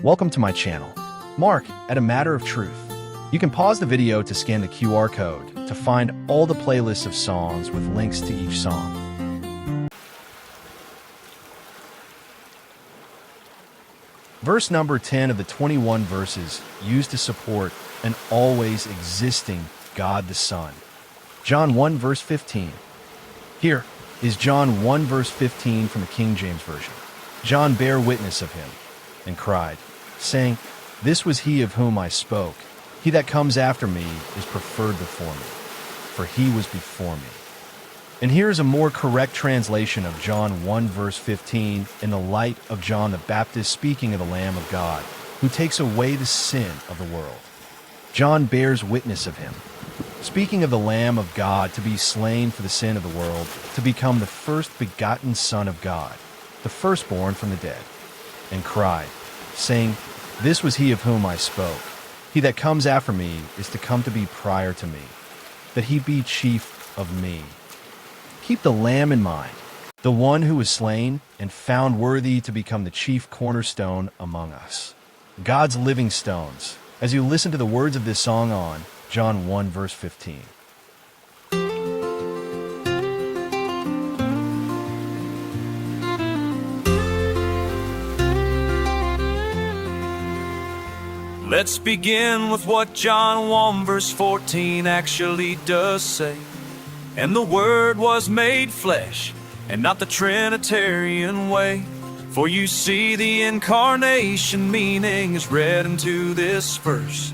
Welcome to my channel, Mark at A Matter of Truth. You can pause the video to scan the QR code to find all the playlists of songs with links to each song. Verse number 10 of the 21 verses used to support an always existing God the Son. John 1 verse 15. Here is John 1 verse 15 from the King James Version. John bare witness of him, and cried, saying, This was he of whom I spoke. He that comes after me is preferred before me, for he was before me. And here is a more correct translation of John 1 verse 15 in the light of John the Baptist speaking of the Lamb of God, who takes away the sin of the world. John bears witness of him, speaking of the Lamb of God to be slain for the sin of the world, to become the first begotten Son of God, the firstborn from the dead, and cried, saying, This was he of whom I spoke. He that comes after me is to come to be prior to me, that he be chief of me. Keep the Lamb in mind, the one who was slain and found worthy to become the chief cornerstone among us, God's living stones, as you listen to the words of this song on John 1 verse 15. Let's begin with what John 1 verse 14 actually does say. And the Word was made flesh, and not the Trinitarian way. For you see the incarnation meaning is read into this verse.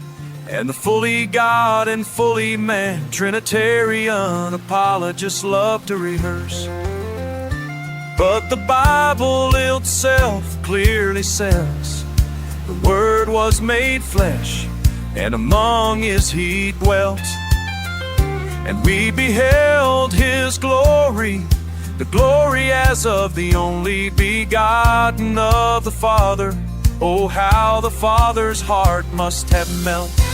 And the fully God and fully man Trinitarian apologists love to rehearse. But the Bible itself clearly says, the Word was made flesh, and among His He dwelt. And we beheld His glory, the glory as of the only begotten of the Father. Oh, how the Father's heart must have melted.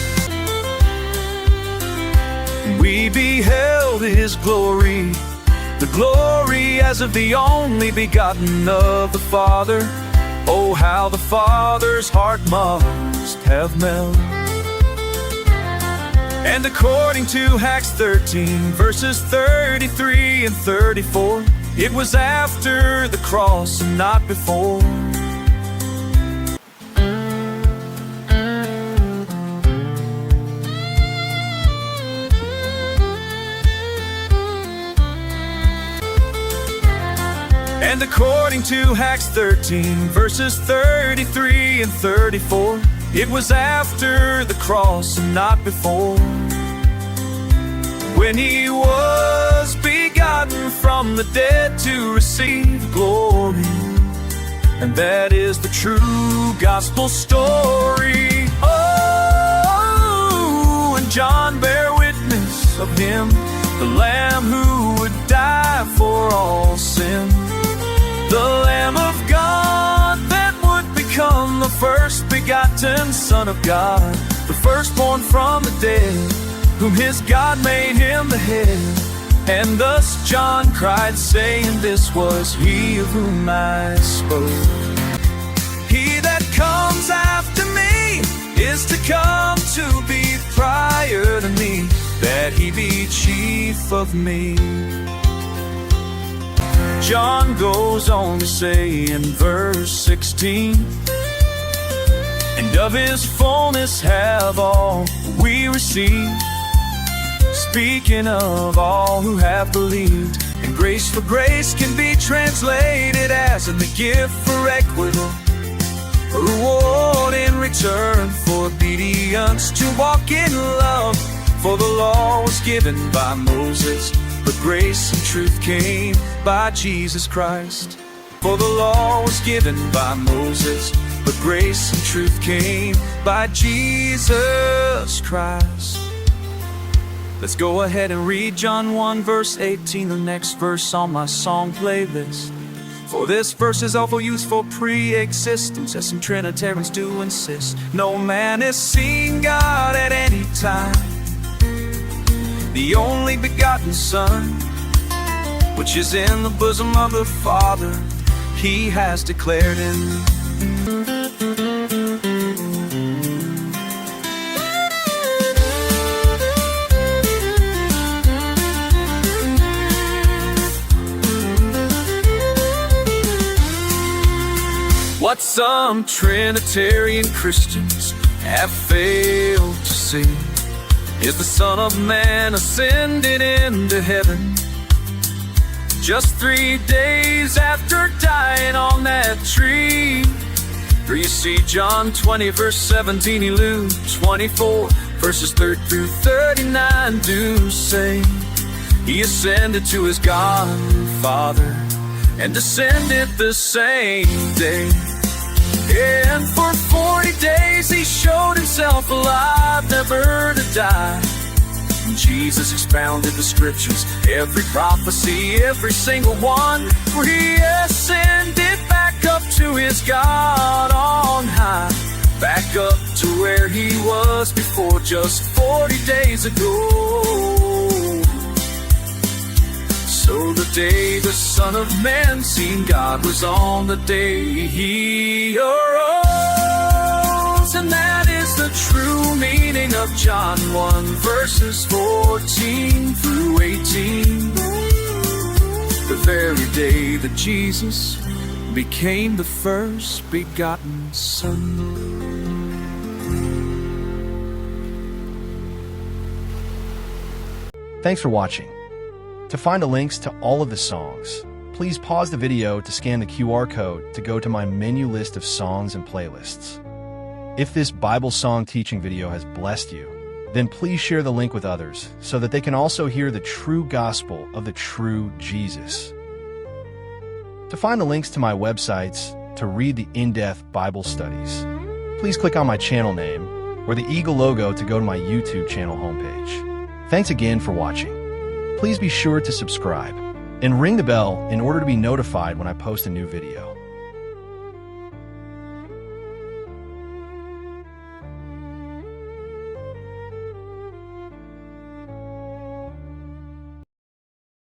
We beheld His glory, the glory as of the only begotten of the Father. Oh, how the Father's heart must have melted. And according to Acts 13, verses 33 and 34, it was after the cross and not before. And according to Acts 13, verses 33 and 34, it was after the cross and not before. When He was begotten from the dead to receive glory. And that is the true gospel story. Oh, and John bare witness of Him, the Lamb who would die for all sin. The Lamb of God that would become the first begotten Son of God, the firstborn from the dead, whom His God made Him the head. And thus John cried, saying, This was He of whom I spoke. He that comes after me is to come to be prior to me, that He be chief of me. John goes on to say in verse 16, And of His fullness have all we received, speaking of all who have believed. And grace for grace can be translated as in the gift for equitable, a reward in return for obedience to walk in love. For the law was given by Moses, but grace and truth came by Jesus Christ. For the law was given by Moses, but grace and truth came by Jesus Christ. Let's go ahead and read John 1 verse 18, the next verse on my song playlist. For this verse is awful useful pre-existence, as some Trinitarians do insist. No man has seen God at any time. The only begotten Son, which is in the bosom of the Father, He has declared in what some Trinitarian Christians have failed to see is the Son of Man ascended into heaven just 3 days after dying on that tree. For you see, John 20 verse 17, and Luke 24 verses 3 through 39 do say he ascended to his God and Father and descended the same day. And for 40 days he showed himself alive, never to die. Jesus expounded the scriptures, every prophecy, every single one, where he ascended back up to his God on high, back up to where he was before just 40 days ago. So the day the Son of Man seen God was on the day he arose. And that is the true meaning of John 1 verses 14 through 18. The very day that Jesus became the first begotten Son. Thanks for watching. To find the links to all of the songs, please pause the video to scan the QR code to go to my menu list of songs and playlists. If this Bible song teaching video has blessed you, then please share the link with others so that they can also hear the true gospel of the true Jesus. To find the links to my websites to read the in-depth Bible studies, please click on my channel name or the eagle logo to go to my YouTube channel homepage. Thanks again for watching. Please be sure to subscribe and ring the bell in order to be notified when I post a new video.